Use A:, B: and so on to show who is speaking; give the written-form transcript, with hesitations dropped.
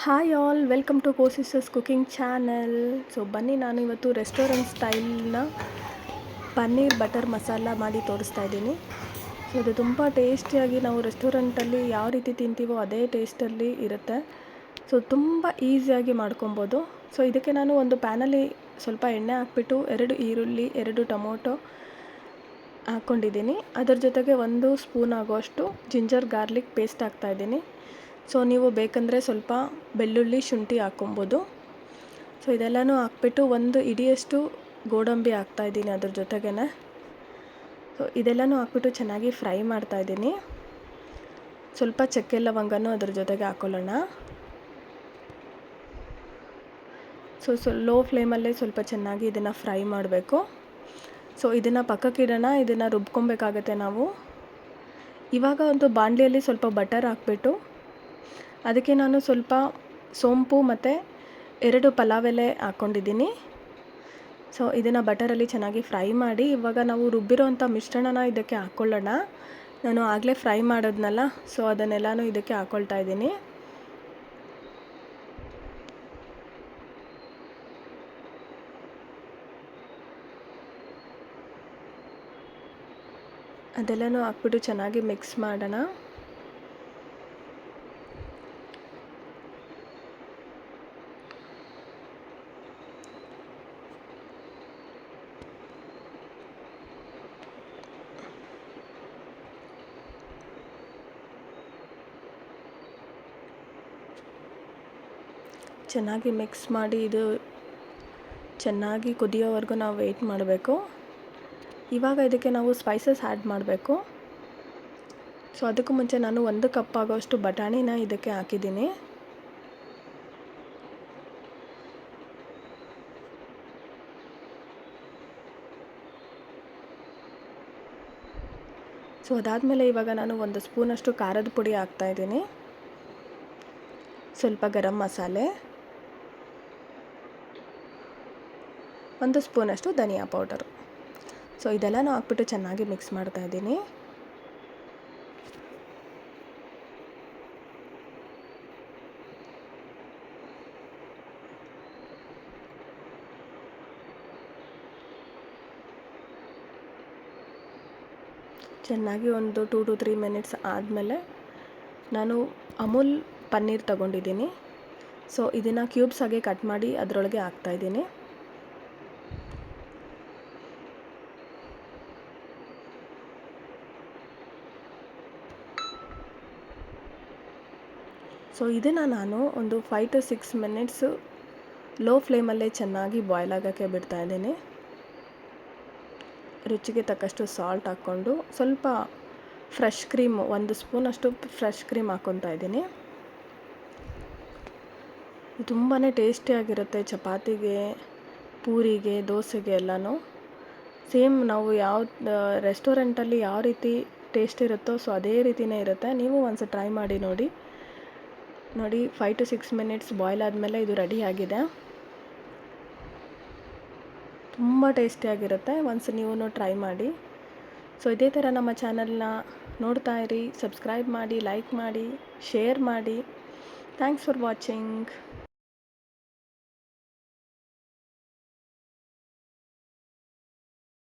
A: Hi all, welcome to ಕೋಸಿಸಸ್ cooking channel. So ಬನ್ನಿ, ನಾನು ಇವತ್ತು ರೆಸ್ಟೋರೆಂಟ್ ಸ್ಟೈಲ್ನ ಪನ್ನೀರ್ ಬಟರ್ ಮಸಾಲ ಮಾಡಿ ತೋರಿಸ್ತಾ ಇದ್ದೀನಿ. ಸೊ ಇದು ತುಂಬ ಟೇಸ್ಟಿಯಾಗಿ ನಾವು ರೆಸ್ಟೋರೆಂಟಲ್ಲಿ ಯಾವ ರೀತಿ ತಿಂತೀವೋ ಅದೇ ಟೇಸ್ಟಲ್ಲಿ ಇರುತ್ತೆ. ಸೊ ತುಂಬ ಈಸಿಯಾಗಿ ಮಾಡ್ಕೊಬೋದು. ಸೊ ಇದಕ್ಕೆ ನಾನು ಒಂದು ಪ್ಯಾನಲ್ಲಿ ಸ್ವಲ್ಪ ಎಣ್ಣೆ ಹಾಕ್ಬಿಟ್ಟು 2 ಈರುಳ್ಳಿ 2 ಟೊಮೊಟೊ ಹಾಕ್ಕೊಂಡಿದ್ದೀನಿ. ಅದರ ಜೊತೆಗೆ 1 ಸ್ಪೂನ್ ಆಗೋಷ್ಟು ಜಿಂಜರ್ ಗಾರ್ಲಿಕ್ ಪೇಸ್ಟ್ ಹಾಕ್ತಾಯಿದ್ದೀನಿ. ಸೊ ನೀವು ಬೇಕಂದರೆ ಸ್ವಲ್ಪ ಬೆಳ್ಳುಳ್ಳಿ ಶುಂಠಿ ಹಾಕ್ಕೊಬೋದು. ಸೊ ಇದೆಲ್ಲನೂ ಹಾಕ್ಬಿಟ್ಟು 1 ಇಡಿಯಷ್ಟು ಗೋಡಂಬಿ ಹಾಕ್ತಾಯಿದ್ದೀನಿ ಅದ್ರ ಜೊತೆಗೇ. ಸೊ ಇದೆಲ್ಲನೂ ಹಾಕ್ಬಿಟ್ಟು ಚೆನ್ನಾಗಿ ಫ್ರೈ ಮಾಡ್ತಾಯಿದ್ದೀನಿ. ಸ್ವಲ್ಪ ಚಕ್ಕೆ ಲವಂಗನೂ ಅದ್ರ ಜೊತೆಗೆ ಹಾಕ್ಕೊಳ್ಳೋಣ. ಸೊ ಲೋ ಫ್ಲೇಮಲ್ಲೇ ಸ್ವಲ್ಪ ಚೆನ್ನಾಗಿ ಇದನ್ನು ಫ್ರೈ ಮಾಡಬೇಕು. ಸೊ ಇದನ್ನು ಪಕ್ಕಕ್ಕಿಡೋಣ, ಇದನ್ನು ರುಬ್ಕೊಬೇಕಾಗತ್ತೆ ನಾವು. ಇವಾಗ ಒಂದು ಬಾಣಲಿಯಲ್ಲಿ ಸ್ವಲ್ಪ ಬಟರ್ ಹಾಕ್ಬಿಟ್ಟು ಅದಕ್ಕೆ ನಾನು ಸ್ವಲ್ಪ ಸೋಂಪು ಮತ್ತು 2 ಪಲಾವ್ ಎಲೆ ಹಾಕ್ಕೊಂಡಿದ್ದೀನಿ. ಸೊ ಇದನ್ನು ಬಟರಲ್ಲಿ ಚೆನ್ನಾಗಿ ಫ್ರೈ ಮಾಡಿ ಇವಾಗ ನಾವು ರುಬ್ಬಿರೋಂಥ ಮಿಶ್ರಣನ ಇದಕ್ಕೆ ಹಾಕ್ಕೊಳ್ಳೋಣ. ನಾನು ಆಗಲೇ ಫ್ರೈ ಮಾಡೋದ್ನಲ್ಲ, ಸೊ ಅದನ್ನೆಲ್ಲನೂ ಇದಕ್ಕೆ ಹಾಕ್ಕೊಳ್ತಾ ಇದ್ದೀನಿ. ಅದೆಲ್ಲನೂ ಹಾಕ್ಬಿಟ್ಟು ಚೆನ್ನಾಗಿ ಮಿಕ್ಸ್ ಮಾಡೋಣ. ಚೆನ್ನಾಗಿ ಮಿಕ್ಸ್ ಮಾಡಿ ಇದು ಚೆನ್ನಾಗಿ ಕುದಿಯೋವರೆಗೂ ನಾವು ವೆಯ್ಟ್ ಮಾಡಬೇಕು. ಇವಾಗ ಇದಕ್ಕೆ ನಾವು ಸ್ಪೈಸಸ್ ಆ್ಯಡ್ ಮಾಡಬೇಕು. ಸೊ ಅದಕ್ಕೂ ಮುಂಚೆ ನಾನು 1 ಕಪ್ ಆಗೋಷ್ಟು ಬಟಾಣಿನ ಇದಕ್ಕೆ ಹಾಕಿದ್ದೀನಿ. ಸೊ ಅದಾದಮೇಲೆ ಇವಾಗ ನಾನು 1 ಸ್ಪೂನಷ್ಟು ಖಾರದ ಪುಡಿ ಹಾಕ್ತಾಯಿದ್ದೀನಿ, ಸ್ವಲ್ಪ ಗರಂ ಮಸಾಲೆ, 1 ಸ್ಪೂನಷ್ಟು ಧನಿಯಾ ಪೌಡರು. ಸೊ ಇದೆಲ್ಲನೂ ಹಾಕ್ಬಿಟ್ಟು ಚೆನ್ನಾಗಿ ಮಿಕ್ಸ್ ಮಾಡ್ತಾಯಿದ್ದೀನಿ. ಚೆನ್ನಾಗಿ ಒಂದು 2 to 3 ಮಿನಿಟ್ಸ್ ಆದಮೇಲೆ ನಾನು ಅಮೂಲ್ ಪನ್ನೀರ್ ತೊಗೊಂಡಿದ್ದೀನಿ. ಸೊ ಇದನ್ನು ಕ್ಯೂಬ್ಸ್ ಆಗಿ ಕಟ್ ಮಾಡಿ ಅದರೊಳಗೆ ಹಾಕ್ತಾಯಿದ್ದೀನಿ. ಸೊ ಇದನ್ನು ನಾನು ಒಂದು 5 to 6 ಮಿನಿಟ್ಸು ಲೋ ಫ್ಲೇಮಲ್ಲೇ ಚೆನ್ನಾಗಿ ಬಾಯ್ಲ್ ಆಗೋಕ್ಕೆ ಬಿಡ್ತಾಯಿದ್ದೀನಿ. ರುಚಿಗೆ ತಕ್ಕಷ್ಟು ಸಾಲ್ಟ್ ಹಾಕ್ಕೊಂಡು ಸ್ವಲ್ಪ ಫ್ರೆಶ್ ಕ್ರೀಮ್ 1 ಸ್ಪೂನಷ್ಟು ಫ್ರೆಶ್ ಕ್ರೀಮ್ ಹಾಕ್ಕೊತಾ ಇದ್ದೀನಿ. ತುಂಬಾ ಟೇಸ್ಟಿಯಾಗಿರುತ್ತೆ ಚಪಾತಿಗೆ, ಪೂರಿಗೆ, ದೋಸೆಗೆ ಎಲ್ಲನೂ. ಸೇಮ್ ನಾವು ಯಾವ ರೆಸ್ಟೋರೆಂಟಲ್ಲಿ ಯಾವ ರೀತಿ ಟೇಸ್ಟ್ ಇರುತ್ತೋ ಸೊ ಅದೇ ರೀತಿಯೇ ಇರುತ್ತೆ. ನೀವು ಒಂದು ಟ್ರೈ ಮಾಡಿ ನೋಡಿ. 5 to 6 ಮಿನಿಟ್ಸ್ ಬಾಯ್ಲ್ ಆದಮೇಲೆ ಇದು ರೆಡಿಯಾಗಿದೆ. ತುಂಬ ಟೇಸ್ಟಿಯಾಗಿರುತ್ತೆ. ಒನ್ಸ್ ನೀವು ಟ್ರೈ ಮಾಡಿ. ಸೊ ಇದೇ ಥರ ನಮ್ಮ ಚಾನಲ್ನ ನೋಡ್ತಾ ಇರಿ, ಸಬ್ಸ್ಕ್ರೈಬ್ ಮಾಡಿ, ಲೈಕ್ ಮಾಡಿ, ಶೇರ್ ಮಾಡಿ. Thanks for watching.